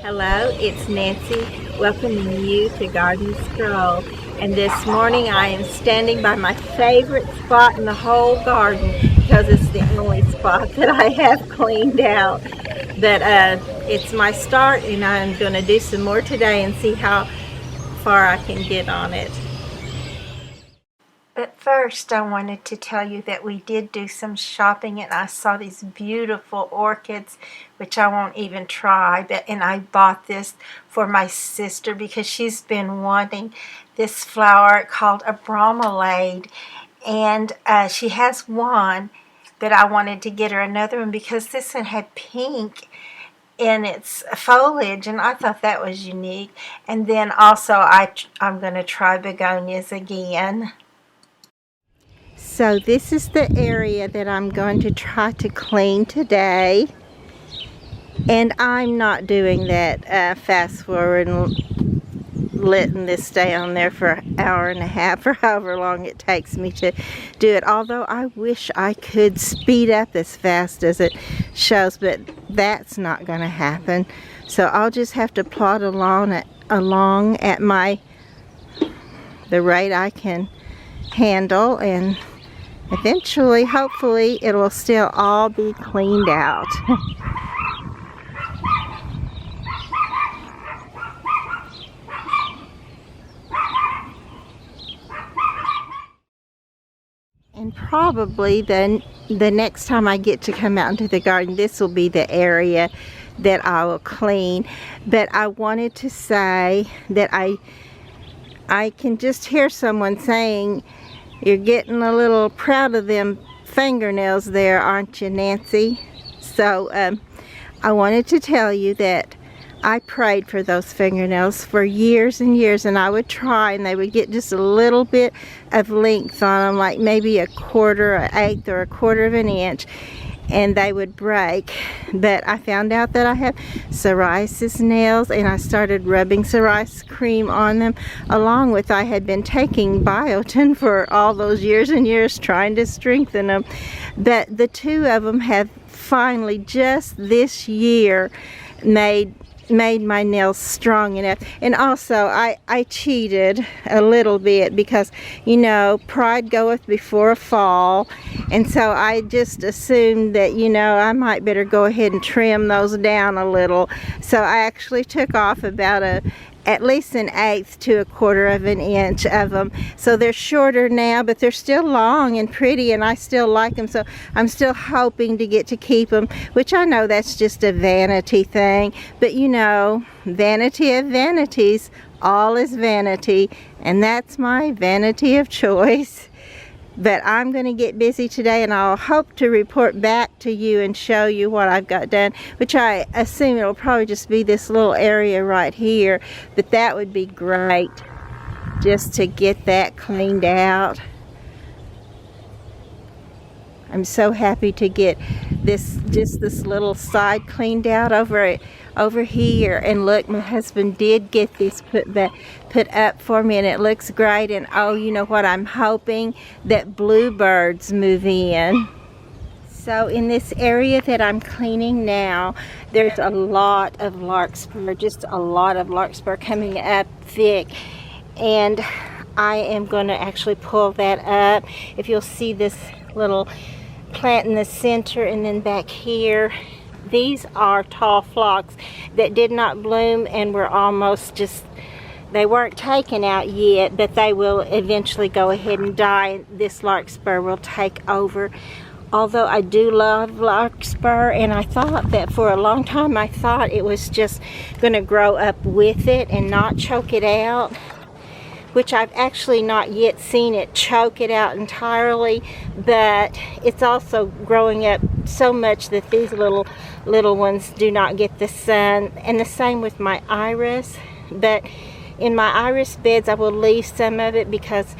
Hello, it's Nancy welcoming you to Garden Stroll. And this morning I am standing by my favorite spot in the whole garden because it's the only spot that I have cleaned out. But it's my start, and I'm going to do some more today and see how far I can get on it. But first I wanted to tell you that we did do some shopping, and I saw these beautiful orchids, which I won't even try, and I bought this for my sister because she's been wanting this flower called a bromelade, and she has one, but I wanted to get her another one because this one had pink in its foliage, and I thought that was unique. And then also I'm going to try begonias again. So this is the area that I'm going to try to clean today, and I'm not doing that fast forward and letting this stay on there for an hour and a half or however long it takes me to do it, although I wish I could speed up as fast as it shows, but that's not going to happen. So I'll just have to plod along at the rate I can handle, and eventually, hopefully, it will still all be cleaned out. And probably the next time I get to come out into the garden, this will be the area that I will clean. But I wanted to say that I can just hear someone saying, "You're getting a little proud of them fingernails there, aren't you, Nancy?" So I wanted to tell you that I prayed for those fingernails for years and years, and I would try, and they would get just a little bit of length on them, like maybe a quarter, an eighth, or a quarter of an inch, and they would break. But I found out that I have psoriasis nails, and I started rubbing psoriasis cream on them, along with I had been taking biotin for all those years and years trying to strengthen them. But the two of them have finally just this year made my nails strong enough. And also I cheated a little bit because, you know, pride goeth before a fall, and so I just assumed that, you know, I might better go ahead and trim those down a little. So I actually took off about at least an eighth to a quarter of an inch of them. So they're shorter now, but they're still long and pretty, and I still like them. So I'm still hoping to get to keep them, which I know that's just a vanity thing. But you know, vanity of vanities, all is vanity, and that's my vanity of choice. But I'm going to get busy today, and I'll hope to report back to you and show you what I've got done, which I assume it'll probably just be this little area right here. But that would be great, just to get that cleaned out. I'm so happy to get this little side cleaned out over here. And look, my husband did get this put up for me, and it looks great. And oh, you know what, I'm hoping that bluebirds move in. So in this area that I'm cleaning now, there's a lot of larkspur, just a lot of larkspur coming up thick, and I am going to actually pull that up. If you'll see this little plant in the center, and then back here, these are tall phlox that did not bloom and were almost just, they weren't taken out yet, but they will eventually go ahead and die. This larkspur will take over. Although I do love larkspur, and I thought that for a long time, I thought it was just going to grow up with it and not choke it out, which I've actually not yet seen it choke it out entirely, but it's also growing up so much that these little ones do not get the sun. And the same with my iris. But in my iris beds, I will leave some of it because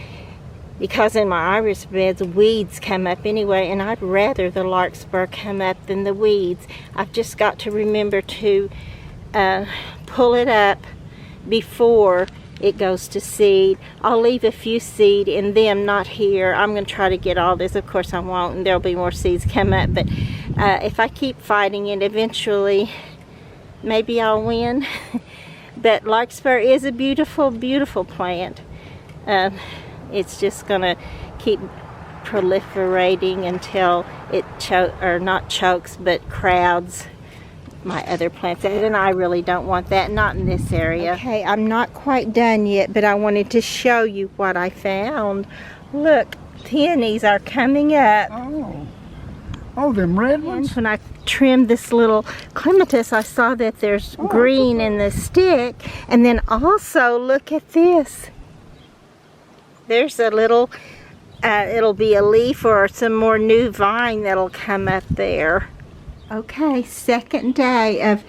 in my iris beds, weeds come up anyway, and I'd rather the larkspur come up than the weeds. I've just got to remember to pull it up before it goes to seed. I'll leave a few seed in them, not here. I'm going to try to get all this. Of course I won't, and there'll be more seeds come up, but if I keep fighting it, eventually maybe I'll win. But larkspur is a beautiful, beautiful plant. It's just gonna keep proliferating until it not chokes, but crowds my other plants, and I really don't want that, not in this area. Okay, I'm not quite done yet, but I wanted to show you what I found. Look, peonies are coming up. Oh, them red ones? And when I trimmed this little clematis, I saw that there's green in the stick, and then also look at this. There's a little, it'll be a leaf or some more new vine that'll come up there. Okay, second day of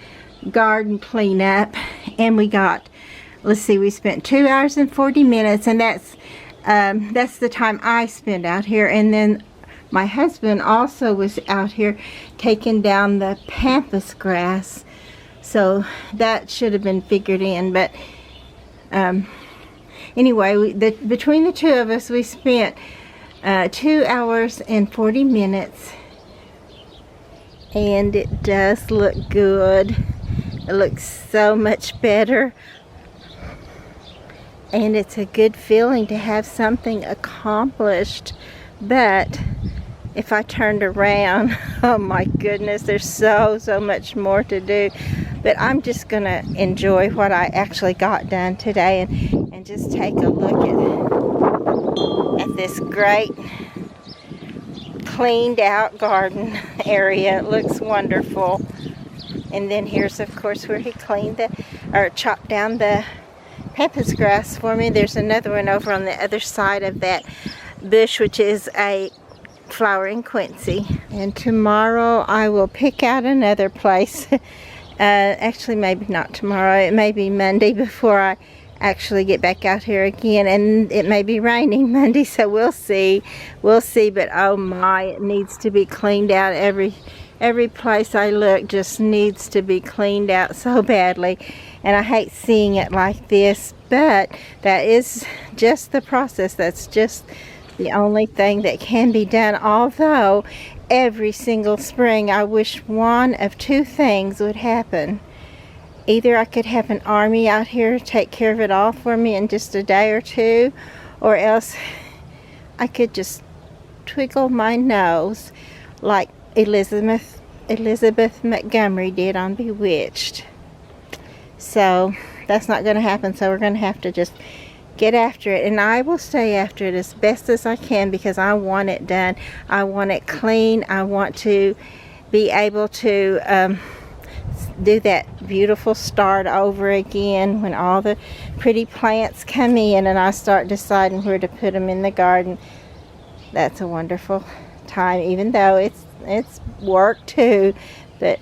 garden cleanup, and we got, let's see, we spent 2 hours and 40 minutes, and that's the time I spent out here. And then my husband also was out here taking down the pampas grass, so that should have been figured in. But anyway, between the two of us, we spent 2 hours and 40 minutes. And it does look good. It looks so much better. And it's a good feeling to have something accomplished. But if I turned around, oh my goodness, there's so much more to do. But I'm just going to enjoy what I actually got done today and just take a look at this great cleaned out garden area. It looks wonderful. And then here's, of course, where he chopped down the pampas grass for me. There's another one over on the other side of that bush, which is a flowering quincy. And tomorrow I will pick out another place. Actually, maybe not tomorrow. It may be Monday before I actually get back out here again, and it may be raining Monday, so we'll see. But oh my, it needs to be cleaned out. Every place I look just needs to be cleaned out so badly, and I hate seeing it like this, but that is just the process. That's just the only thing that can be done. Although every single spring I wish one of two things would happen. Either I could have an army out here take care of it all for me in just a day or two, or else I could just twiddle my nose like Elizabeth Montgomery did on Bewitched. So that's not going to happen, so we're going to have to just get after it, and I will stay after it as best as I can because I want it done. I want it clean. I want to be able to do that beautiful start over again when all the pretty plants come in and I start deciding where to put them in the garden. That's a wonderful time, even though it's work too, but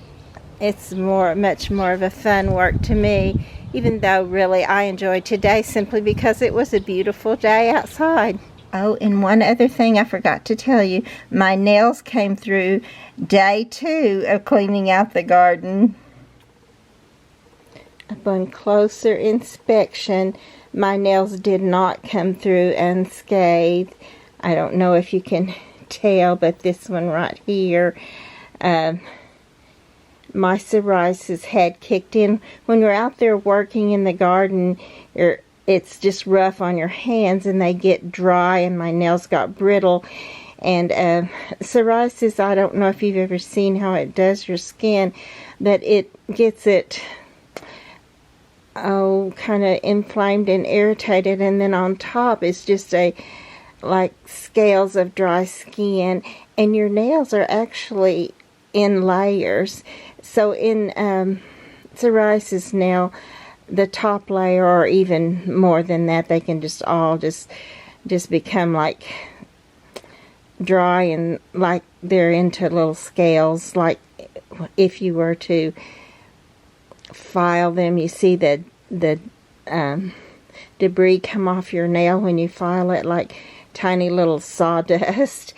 it's much more of a fun work to me, even though really I enjoyed today simply because it was a beautiful day outside. Oh, and one other thing I forgot to tell you, my nails came through day 2 of cleaning out the garden. Upon closer inspection, my nails did not come through unscathed. I don't know if you can tell, but this one right here, my psoriasis had kicked in. When you're out there working in the garden, it's just rough on your hands and they get dry, and my nails got brittle. And psoriasis, I don't know if you've ever seen how it does your skin, but it gets it kind of inflamed and irritated, and then on top it's just like scales of dry skin, and your nails are actually in layers. So in psoriasis now, the top layer, or even more than that, they can just all just become like dry and like they're into little scales. Like if you were to file them, you see the debris come off your nail when you file it, like tiny little sawdust.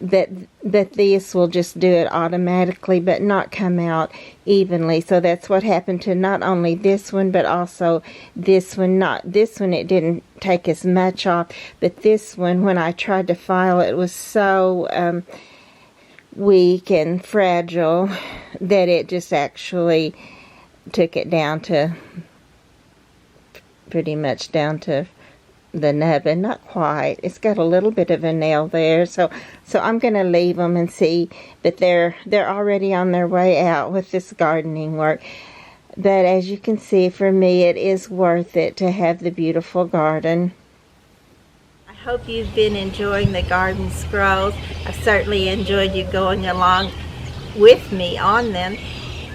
But this will just do it automatically, but not come out evenly. So that's what happened to not only this one, but also this one. Not this one, it didn't take as much off, but this one, when I tried to file it, was so weak and fragile that it just actually took it down to pretty much down to the nubbin, not quite. It's got a little bit of a nail there, so I'm gonna leave them and see. But they're already on their way out with this gardening work. But as you can see, for me, it is worth it to have the beautiful garden. I hope you've been enjoying the garden scrolls. I've certainly enjoyed you going along with me on them.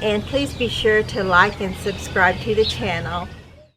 And please be sure to like and subscribe to the channel.